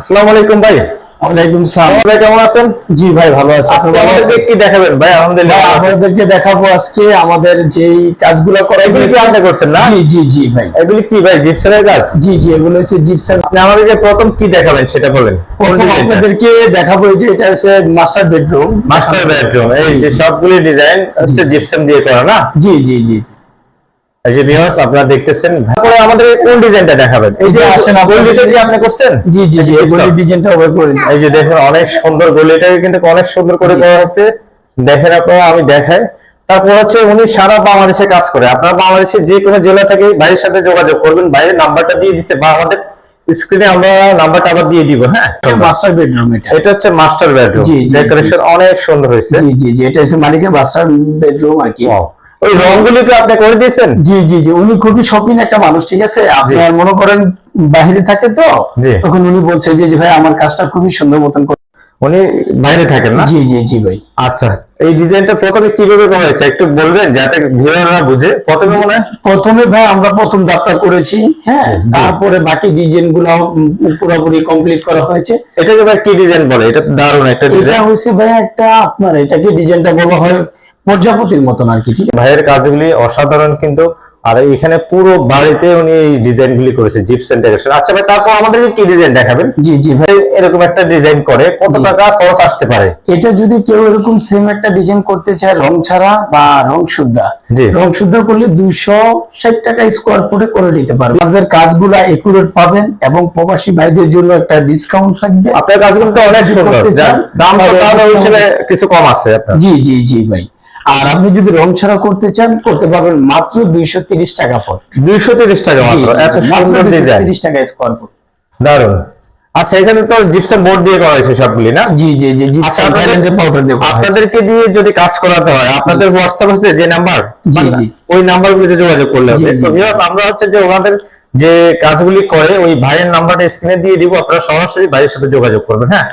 আসসালামু আলাইকুম ভাই। ওয়ালাইকুম সালাম। ভাই কেমন আছেন? জি ভাই ভালো আছি। আজকে আমাদেরকে কি দেখাবেন ভাই? আলহামদুলিল্লাহ ভালো আছি। আপনাদেরকে দেখাবো আজকে আমাদের যেই কাজগুলো করা এগুলি কি আপনি করছেন না? জি জি জি ভাই। এগুলি কি ভাই, জিপসামের কাজ? জি জি এগুলো হচ্ছে জিপসাম। আপনি আমাদেরকে প্রথম কি দেখাবেন সেটা বলেন। প্রথম আপনাদেরকে দেখাবো এই যে এটা হচ্ছে মাস্টার বেডরুম। মাস্টার বেডরুম, এই যে সবগুলি ডিজাইন হচ্ছে জিপসাম দিয়ে করা না? জি জি জি জি। এই যে ভিউয়ার্স আপনারা দেখতেছেন। তারপরে আমাদের কোন ডিজাইনটা দেখাবেন? এই যে আসেন গলিটা কি আপনি করছেন? জি জি জি এই ডিজাইনটা ওভার করে নিন। এই যে দেখুন অনেক সুন্দর গলিটাকে কিন্তু অনেক সুন্দর করে করা হয়েছে। দেখেন আপনারা, আমি দেখাই। তারপর হচ্ছে উনি সারা বাংলাদেশে কাজ করে। আপনারা বাংলাদেশের যে কোনো জেলা থেকে ভাইয়ের সাথে যোগাযোগ করবেন। ভাইয়ের নাম্বারটা দিয়ে দিচ্ছে বা আমাদের স্ক্রিনে আমরা নাম্বারটা আবার দিয়ে দিব। হ্যাঁ, মাস্টার বেডরুম এটা হচ্ছে মাস্টার বেডরুম। জি, জি, ডেকোরেশন অনেক সুন্দর হয়েছে। জি জি জি এটা হচ্ছে মালিকের মাস্টার বেডরুম আর কি। Wow! ওই রংগুলি কি আপনি করে দিয়েছেন? জি জি জি উনি খুবই শৌখিন একটা মানুষ, ঠিক আছে। আপনার মনে করেন বাইরে থাকে তো, জি। তখন উনি বলছে যে ভাই আমার কাজটা খুবই সুন্দর মতন করে। উনি বাইরে থাকেন না? জি জি জি ভাই। আচ্ছা, এই ডিজাইনটা প্রথমে কিভাবে করা হয়েছে একটু বলবেন যাতে ভিউয়াররা বুঝে? প্রথমে মনে হয় প্রথমে ভাই আমরা প্রথম ধাপটা করেছি, হ্যাঁ, তারপরে বাকি ডিজাইন গুলো পুরোপুরি কমপ্লিট করা হয়েছে। এটাকে ভাই কি ডিজাইন বলে? এটা তো দারুণ একটা এটা ডিজাইন। হচ্ছে ভাই একটা আপনার এটাকে ডিজাইনটা বলা হয় প্রজাপতির মতন আর কি, ঠিক আছে। ভাইয়ের কাজগুলি অসাধারণ কিন্তু। আর এখানে পুরো বাড়িতে উনি এই ডিজাইন গুলি করেছে, জিপসাম ডেকোরেশন। আচ্ছা ভাই, তারপর আমাদেরকে কি ডিজাইন দেখাবেন? জি জি ভাই। এরকম একটা ডিজাইন করে কত টাকা খরচ আসতে পারে? এটা যদি কেউ এরকম সেম একটা ডিজাইন করতে চায় রং ছাড়া বা রং শুদ্ধা, জি। রং শুদ্ধা করলে 260 টাকা স্কোয়ার ফুটে করে দিতে পারবে। আপনাদের কাজগুলো একুরেট পাবেন এবং প্রবাসী ভাইদের জন্য একটা ডিসকাউন্ট থাকবে। আপনার কাজগুলো তো অনেক সুন্দর, দাম তো তাহলে ওই হিসেবে কিছু কম আছে আপনার। জি জি জি ভাই। আর আপনি যদি রং ছাড়া করতে চান করতে পারবেন মাত্র 230 টাকা ফুট। 230 টাকা মাত্র? এত সুন্দর ডিজাইন, 230 টাকা স্কোয়ার ফুট। দারুণ। আচ্ছা, এখানে তো জিপসাম বোর্ড দিয়ে করা হয়েছে সবগুলি না? জি জি জি জি। আচ্ছা, পাউডার দিয়ে আপনাদেরকে দিয়ে যদি কাজ করাতে হয়, আপনাদের হোয়াটসঅ্যাপ আছে যে নাম্বার, জি জি ওই নাম্বারগুলোতে যোগাযোগ করলে হবে। জি, জি। তো ভিউয়ার্স, আমরা হচ্ছে যে ওনাদের যে কাজগুলি করে ওই ভাইয়ের নাম্বারটা স্ক্রিনে দিয়ে দিব, আপনারা সরাসরি ভাইয়ের সাথে যোগাযোগ করবেন। হ্যাঁ।